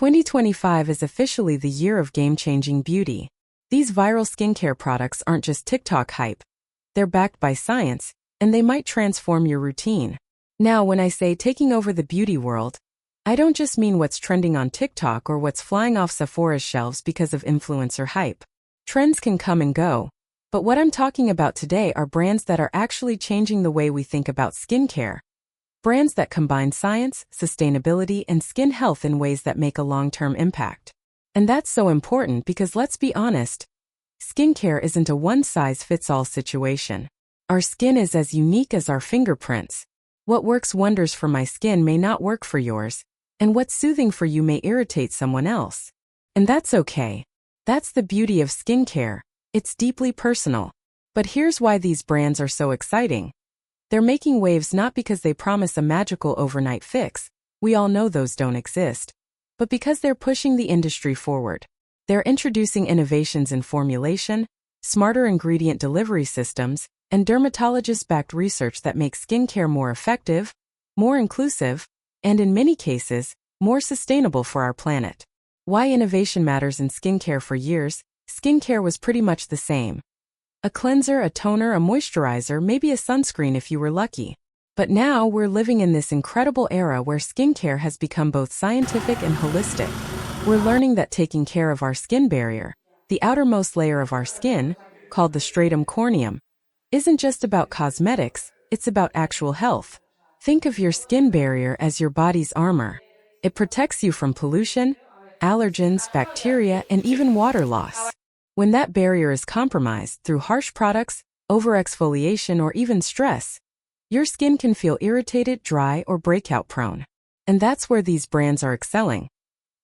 2025 is officially the year of game-changing beauty. These viral skincare products aren't just TikTok hype. They're backed by science, and they might transform your routine. Now, when I say taking over the beauty world, I don't just mean what's trending on TikTok or what's flying off Sephora's shelves because of influencer hype. Trends can come and go, but what I'm talking about today are brands that are actually changing the way we think about skincare. Brands that combine science, sustainability, and skin health in ways that make a long-term impact. And that's so important because let's be honest, skincare isn't a one-size-fits-all situation. Our skin is as unique as our fingerprints. What works wonders for my skin may not work for yours, and what's soothing for you may irritate someone else. And that's okay. That's the beauty of skincare. It's deeply personal. But here's why these brands are so exciting. They're making waves not because they promise a magical overnight fix. We all know those don't exist. But because they're pushing the industry forward. They're introducing innovations in formulation, smarter ingredient delivery systems, and dermatologist-backed research that makes skincare more effective, more inclusive, and in many cases, more sustainable for our planet. Why innovation matters in skincare. For years, skincare was pretty much the same. A cleanser, a toner, a moisturizer, maybe a sunscreen if you were lucky. But now we're living in this incredible era where skincare has become both scientific and holistic. We're learning that taking care of our skin barrier, the outermost layer of our skin, called the stratum corneum, isn't just about cosmetics, it's about actual health. Think of your skin barrier as your body's armor. It protects you from pollution, allergens, bacteria, and even water loss. When that barrier is compromised through harsh products, overexfoliation, or even stress, your skin can feel irritated, dry, or breakout prone. And that's where these brands are excelling.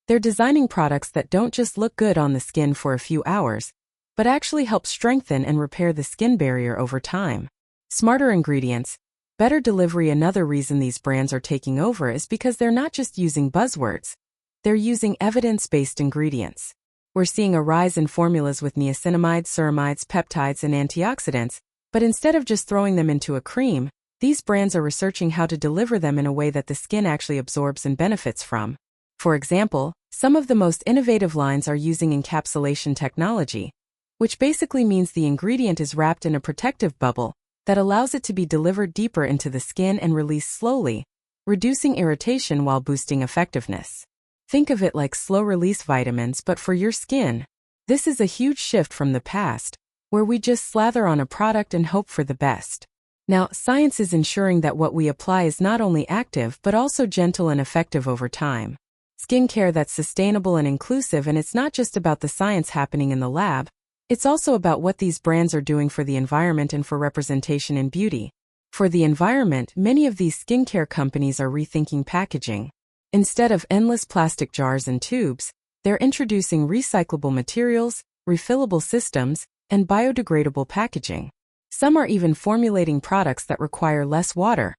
They're designing products that don't just look good on the skin for a few hours, but actually help strengthen and repair the skin barrier over time. Smarter ingredients, better delivery. Another reason these brands are taking over is because they're not just using buzzwords. They're using evidence-based ingredients. We're seeing a rise in formulas with niacinamide, ceramides, peptides, and antioxidants, but instead of just throwing them into a cream, these brands are researching how to deliver them in a way that the skin actually absorbs and benefits from. For example, some of the most innovative lines are using encapsulation technology, which basically means the ingredient is wrapped in a protective bubble that allows it to be delivered deeper into the skin and released slowly, reducing irritation while boosting effectiveness. Think of it like slow-release vitamins, but for your skin. This is a huge shift from the past, where we just slather on a product and hope for the best. Now, science is ensuring that what we apply is not only active but also gentle and effective over time. Skincare that's sustainable and inclusive, and it's not just about the science happening in the lab, it's also about what these brands are doing for the environment and for representation in beauty. For the environment, many of these skincare companies are rethinking packaging. Instead of endless plastic jars and tubes, they're introducing recyclable materials, refillable systems, and biodegradable packaging. Some are even formulating products that require less water,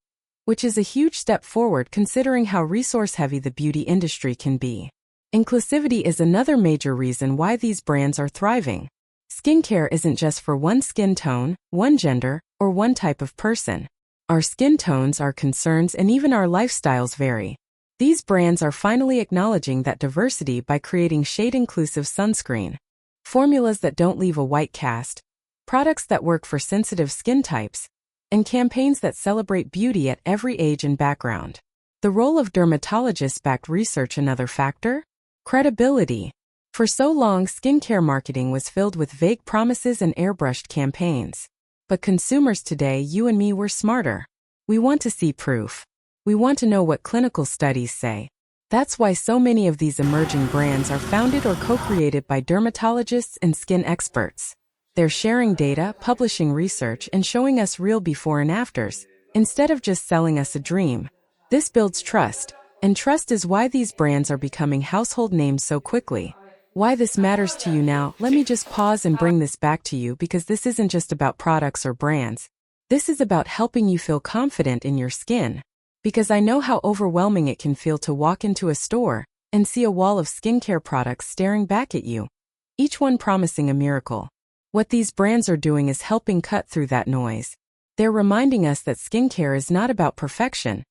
which is a huge step forward considering how resource-heavy the beauty industry can be. Inclusivity is another major reason why these brands are thriving. Skincare isn't just for one skin tone, one gender, or one type of person. Our skin tones, our concerns, and even our lifestyles vary. These brands are finally acknowledging that diversity by creating shade-inclusive sunscreen, formulas that don't leave a white cast, products that work for sensitive skin types, and campaigns that celebrate beauty at every age and background. The role of dermatologist-backed research. Another factor? Credibility. For so long, skincare marketing was filled with vague promises and airbrushed campaigns. But consumers today, you and me, we're smarter. We want to see proof. We want to know what clinical studies say. That's why so many of these emerging brands are founded or co-created by dermatologists and skin experts. They're sharing data, publishing research, and showing us real before and afters, instead of just selling us a dream. This builds trust, and trust is why these brands are becoming household names so quickly. Why this matters to you now, let me just pause and bring this back to you because this isn't just about products or brands. This is about helping you feel confident in your skin. Because I know how overwhelming it can feel to walk into a store and see a wall of skincare products staring back at you, each one promising a miracle. What these brands are doing is helping cut through that noise. They're reminding us that skincare is not about perfection.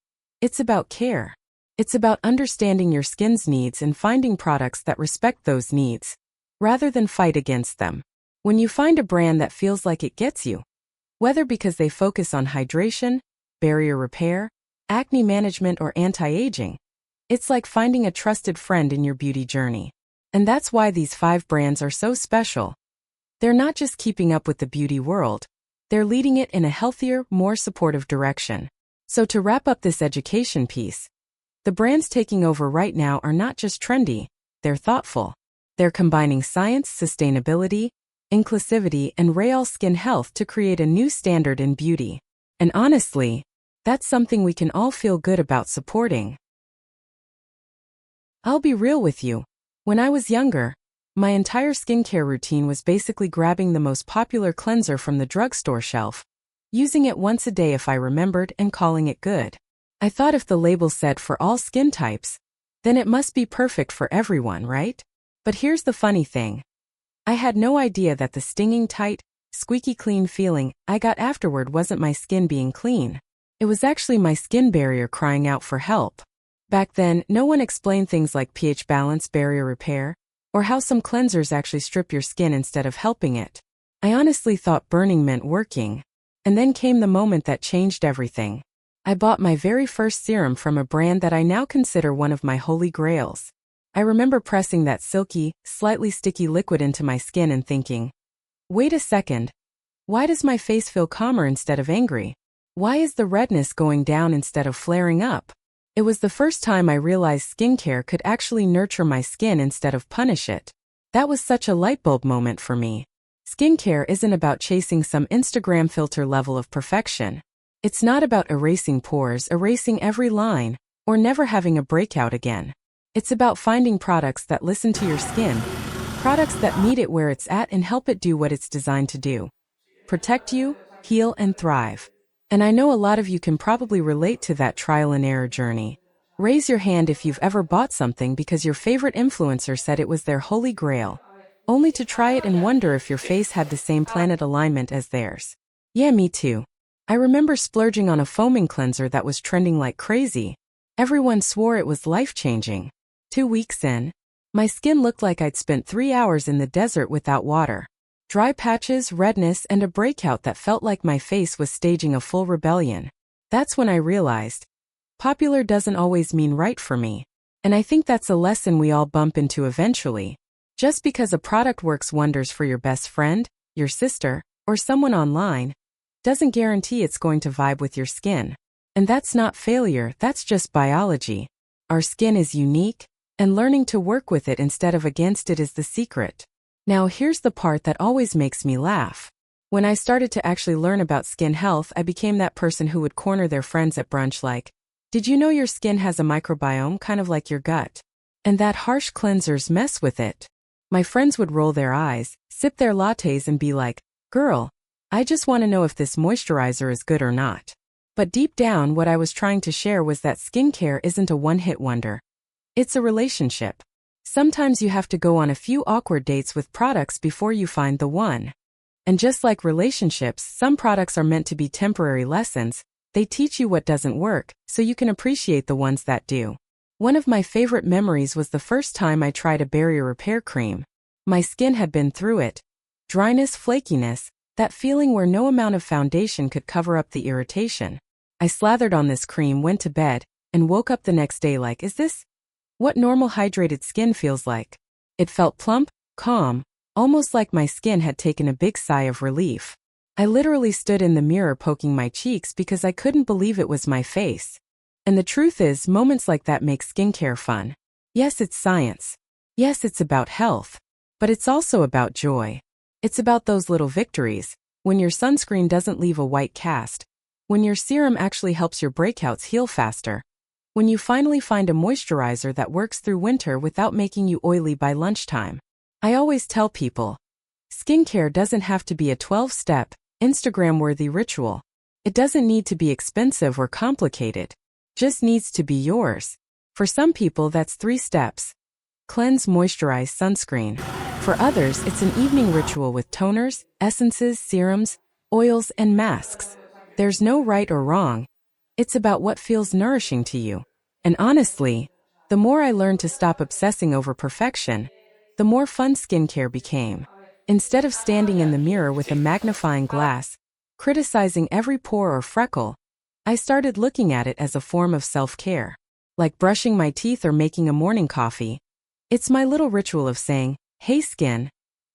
It's about care. It's about understanding your skin's needs and finding products that respect those needs, rather than fight against them. When you find a brand that feels like it gets you, whether because they focus on hydration, barrier repair, acne management, or anti-aging, it's like finding a trusted friend in your beauty journey. And that's why these 5 brands are so special. They're not just keeping up with the beauty world, they're leading it in a healthier, more supportive direction. So to wrap up this education piece, the brands taking over right now are not just trendy, they're thoughtful. They're combining science, sustainability, inclusivity, and real skin health to create a new standard in beauty. And honestly, that's something we can all feel good about supporting. I'll be real with you. When I was younger, my entire skincare routine was basically grabbing the most popular cleanser from the drugstore shelf, using it once a day if I remembered, and calling it good. I thought if the label said for all skin types, then it must be perfect for everyone, right? But here's the funny thing. I had no idea that the stinging tight, squeaky clean feeling I got afterward wasn't my skin being clean. It was actually my skin barrier crying out for help. Back then, no one explained things like pH balance, barrier repair, or how some cleansers actually strip your skin instead of helping it. I honestly thought burning meant working. And then came the moment that changed everything. I bought my very first serum from a brand that I now consider one of my holy grails. I remember pressing that silky, slightly sticky liquid into my skin and thinking, wait a second, why does my face feel calmer instead of angry? Why is the redness going down instead of flaring up? It was the first time I realized skincare could actually nurture my skin instead of punish it. That was such a light bulb moment for me. Skincare isn't about chasing some Instagram filter level of perfection. It's not about erasing pores, erasing every line, or never having a breakout again. It's about finding products that listen to your skin, products that meet it where it's at and help it do what it's designed to do. Protect you, heal, and thrive. And I know a lot of you can probably relate to that trial and error journey. Raise your hand if you've ever bought something because your favorite influencer said it was their holy grail, only to try it and wonder if your face had the same planet alignment as theirs. Yeah, me too. I remember splurging on a foaming cleanser that was trending like crazy. Everyone swore it was life-changing. 2 weeks in, my skin looked like I'd spent 3 hours in the desert without water. Dry patches, redness, and a breakout that felt like my face was staging a full rebellion. That's when I realized, popular doesn't always mean right for me. And I think that's a lesson we all bump into eventually. Just because a product works wonders for your best friend, your sister, or someone online, doesn't guarantee it's going to vibe with your skin. And that's not failure, that's just biology. Our skin is unique, and learning to work with it instead of against it is the secret. Now here's the part that always makes me laugh. When I started to actually learn about skin health, I became that person who would corner their friends at brunch like, did you know your skin has a microbiome kind of like your gut? And that harsh cleansers mess with it. My friends would roll their eyes, sip their lattes and be like, girl, I just want to know if this moisturizer is good or not. But deep down what I was trying to share was that skincare isn't a one-hit wonder. It's a relationship. Sometimes you have to go on a few awkward dates with products before you find the one. And just like relationships, some products are meant to be temporary lessons. They teach you what doesn't work, so you can appreciate the ones that do. One of my favorite memories was the first time I tried a barrier repair cream. My skin had been through it. Dryness, flakiness, that feeling where no amount of foundation could cover up the irritation. I slathered on this cream, went to bed, and woke up the next day like, is this what normal hydrated skin feels like? It felt plump, calm, almost like my skin had taken a big sigh of relief. I literally stood in the mirror poking my cheeks because I couldn't believe it was my face. And the truth is, moments like that make skincare fun. Yes, it's science. Yes, it's about health. But it's also about joy. It's about those little victories, when your sunscreen doesn't leave a white cast, when your serum actually helps your breakouts heal faster, when you finally find a moisturizer that works through winter without making you oily by lunchtime. I always tell people, skincare doesn't have to be a 12-step, Instagram-worthy ritual. It doesn't need to be expensive or complicated. Just needs to be yours. For some people that's 3 steps. Cleanse, moisturize, sunscreen. For others, it's an evening ritual with toners, essences, serums, oils, and masks. There's no right or wrong. It's about what feels nourishing to you. And honestly, the more I learned to stop obsessing over perfection, the more fun skincare became. Instead of standing in the mirror with a magnifying glass, criticizing every pore or freckle, I started looking at it as a form of self-care. Like brushing my teeth or making a morning coffee. It's my little ritual of saying, "Hey skin,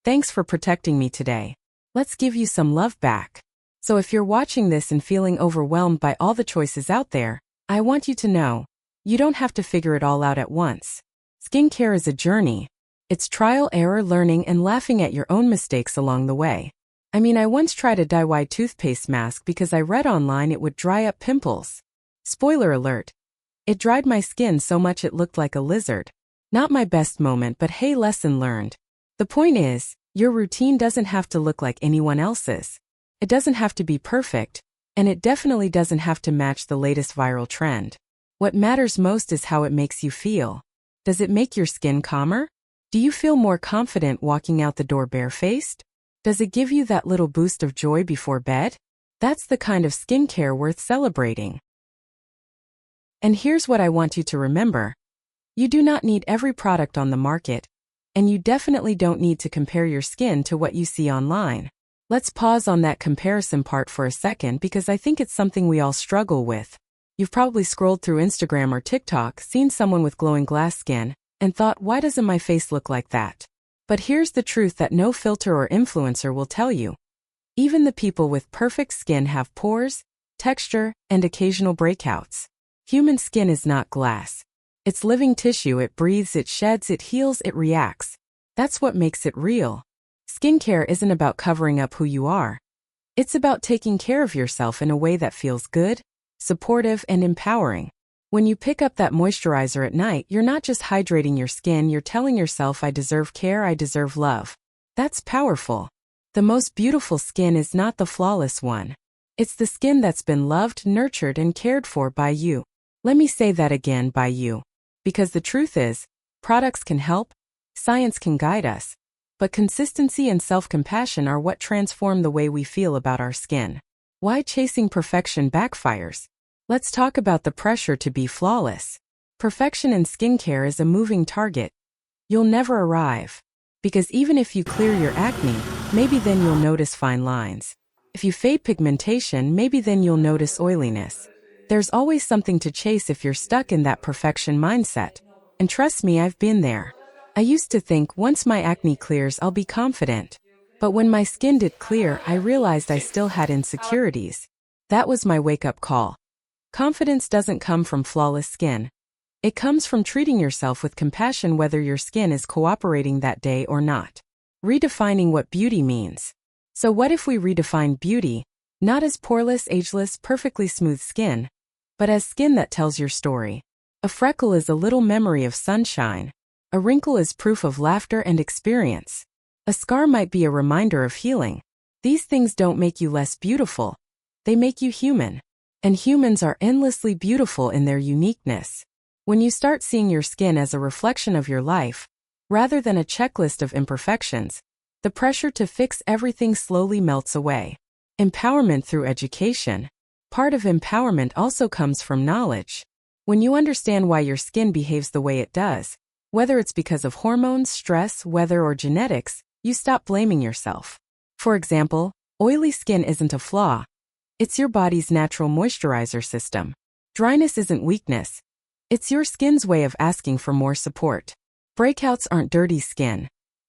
thanks for protecting me today. Let's give you some love back." So if you're watching this and feeling overwhelmed by all the choices out there, I want you to know, you don't have to figure it all out at once. Skincare is a journey. It's trial, error, learning, and laughing at your own mistakes along the way. I once tried a DIY toothpaste mask because I read online it would dry up pimples. Spoiler alert. It dried my skin so much it looked like a lizard. Not my best moment, but hey, lesson learned. The point is, your routine doesn't have to look like anyone else's. It doesn't have to be perfect, and it definitely doesn't have to match the latest viral trend. What matters most is how it makes you feel. Does it make your skin calmer? Do you feel more confident walking out the door barefaced? Does it give you that little boost of joy before bed? That's the kind of skincare worth celebrating. And here's what I want you to remember. You do not need every product on the market, and you definitely don't need to compare your skin to what you see online. Let's pause on that comparison part for a second because I think it's something we all struggle with. You've probably scrolled through Instagram or TikTok, seen someone with glowing glass skin, and thought, why doesn't my face look like that? But here's the truth that no filter or influencer will tell you. Even the people with perfect skin have pores, texture, and occasional breakouts. Human skin is not glass. It's living tissue. It breathes, it sheds, it heals, it reacts. That's what makes it real. Skincare isn't about covering up who you are. It's about taking care of yourself in a way that feels good, supportive, and empowering. When you pick up that moisturizer at night, you're not just hydrating your skin, you're telling yourself, I deserve care, I deserve love. That's powerful. The most beautiful skin is not the flawless one. It's the skin that's been loved, nurtured, and cared for by you. Let me say that again, by you. Because the truth is, products can help, science can guide us, but consistency and self-compassion are what transform the way we feel about our skin. Why chasing perfection backfires? Let's talk about the pressure to be flawless. Perfection in skincare is a moving target. You'll never arrive. Because even if you clear your acne, maybe then you'll notice fine lines. If you fade pigmentation, maybe then you'll notice oiliness. There's always something to chase if you're stuck in that perfection mindset. And trust me, I've been there. I used to think once my acne clears, I'll be confident. But when my skin did clear, I realized I still had insecurities. That was my wake-up call. Confidence doesn't come from flawless skin. It comes from treating yourself with compassion whether your skin is cooperating that day or not. Redefining what beauty means. So what if we redefine beauty, not as poreless, ageless, perfectly smooth skin, but as skin that tells your story? A freckle is a little memory of sunshine. A wrinkle is proof of laughter and experience. A scar might be a reminder of healing. These things don't make you less beautiful. They make you human. And humans are endlessly beautiful in their uniqueness. When you start seeing your skin as a reflection of your life, rather than a checklist of imperfections, the pressure to fix everything slowly melts away. Empowerment through education. Part of empowerment also comes from knowledge. When you understand why your skin behaves the way it does, whether it's because of hormones, stress, weather, or genetics, you stop blaming yourself. For example, oily skin isn't a flaw. It's your body's natural moisturizer system. Dryness isn't weakness. It's your skin's way of asking for more support. Breakouts aren't dirty skin.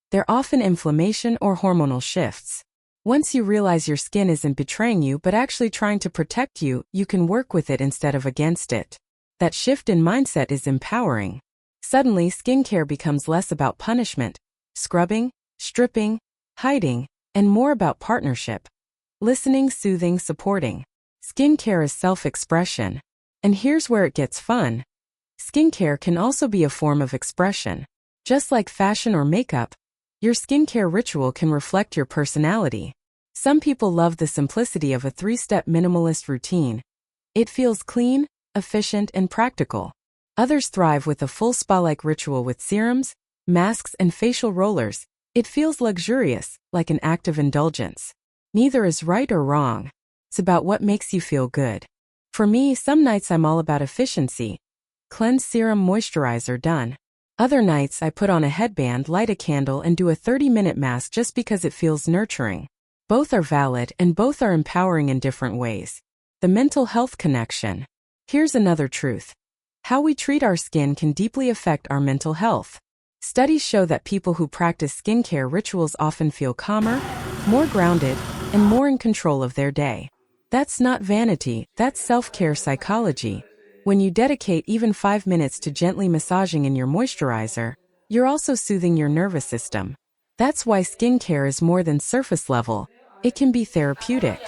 They're often inflammation or hormonal shifts. Once you realize your skin isn't betraying you but actually trying to protect you, you can work with it instead of against it. That shift in mindset is empowering. Suddenly, skincare becomes less about punishment, scrubbing, stripping, hiding, and more about partnership. Listening, soothing, supporting. Skincare is self-expression. And here's where it gets fun. Skincare can also be a form of expression. Just like fashion or makeup, your skincare ritual can reflect your personality. Some people love the simplicity of a 3-step minimalist routine. It feels clean, efficient, and practical. Others thrive with a full spa-like ritual with serums, masks, and facial rollers. It feels luxurious, like an act of indulgence. Neither is right or wrong. It's about what makes you feel good. For me, some nights I'm all about efficiency. cleanse serum moisturizer done. Other nights I put on a headband, light a candle and do a 30-minute mask just because it feels nurturing. Both are valid and both are empowering in different ways. The mental health connection. Here's another truth. How we treat our skin can deeply affect our mental health. Studies show that people who practice skincare rituals often feel calmer, more grounded, and more in control of their day. That's not vanity, that's self-care psychology. When you dedicate even 5 minutes to gently massaging in your moisturizer, you're also soothing your nervous system. That's why skincare is more than surface level. It can be therapeutic.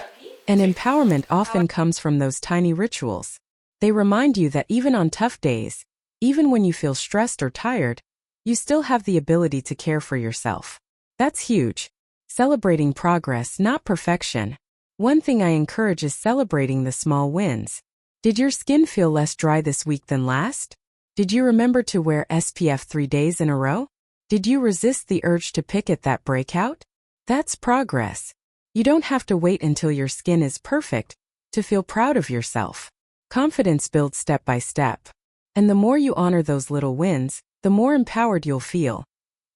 And empowerment often comes from those tiny rituals. They remind you that even on tough days, even when you feel stressed or tired, you still have the ability to care for yourself. That's huge. Celebrating progress, not perfection. One thing I encourage is celebrating the small wins. Did your skin feel less dry this week than last? Did you remember to wear SPF 3 days in a row? Did you resist the urge to pick at that breakout? That's progress. You don't have to wait until your skin is perfect to feel proud of yourself. Confidence builds step by step. And the more you honor those little wins, the more empowered you'll feel.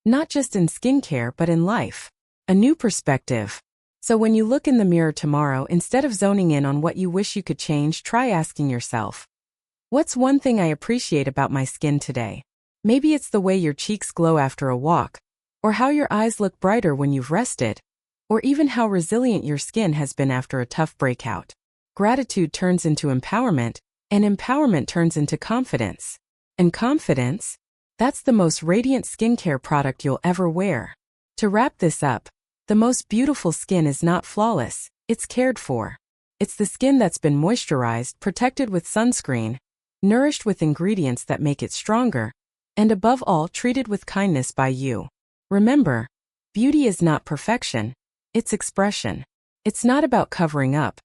Not just in skincare but in life. A new perspective. So when you look in the mirror tomorrow, instead of zoning in on what you wish you could change, try asking yourself, what's one thing I appreciate about my skin today? Maybe it's the way your cheeks glow after a walk, or how your eyes look brighter when you've rested, or even how resilient your skin has been after a tough breakout. Gratitude turns into empowerment, and empowerment turns into confidence. And confidence? That's the most radiant skincare product you'll ever wear. To wrap this up, the most beautiful skin is not flawless, it's cared for. It's the skin that's been moisturized, protected with sunscreen, nourished with ingredients that make it stronger, and above all, treated with kindness by you. Remember, beauty is not perfection, it's expression. It's not about covering up.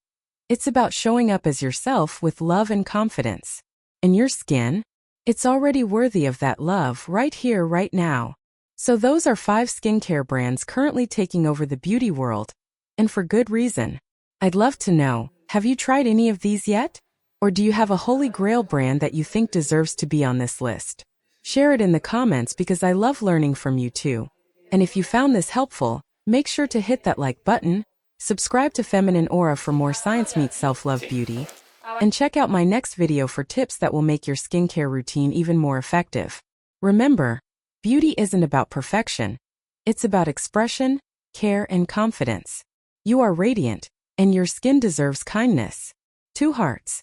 It's about showing up as yourself with love and confidence. And your skin? It's already worthy of that love right here, right now. So those are 5 skincare brands currently taking over the beauty world, and for good reason. I'd love to know, have you tried any of these yet? Or do you have a holy grail brand that you think deserves to be on this list? Share it in the comments because I love learning from you too. And if you found this helpful, make sure to hit that like button, subscribe to Feminine Aura for more science meets self-love beauty, and check out my next video for tips that will make your skincare routine even more effective. Remember, beauty isn't about perfection. It's about expression, care, and confidence. You are radiant, and your skin deserves kindness. 2 hearts.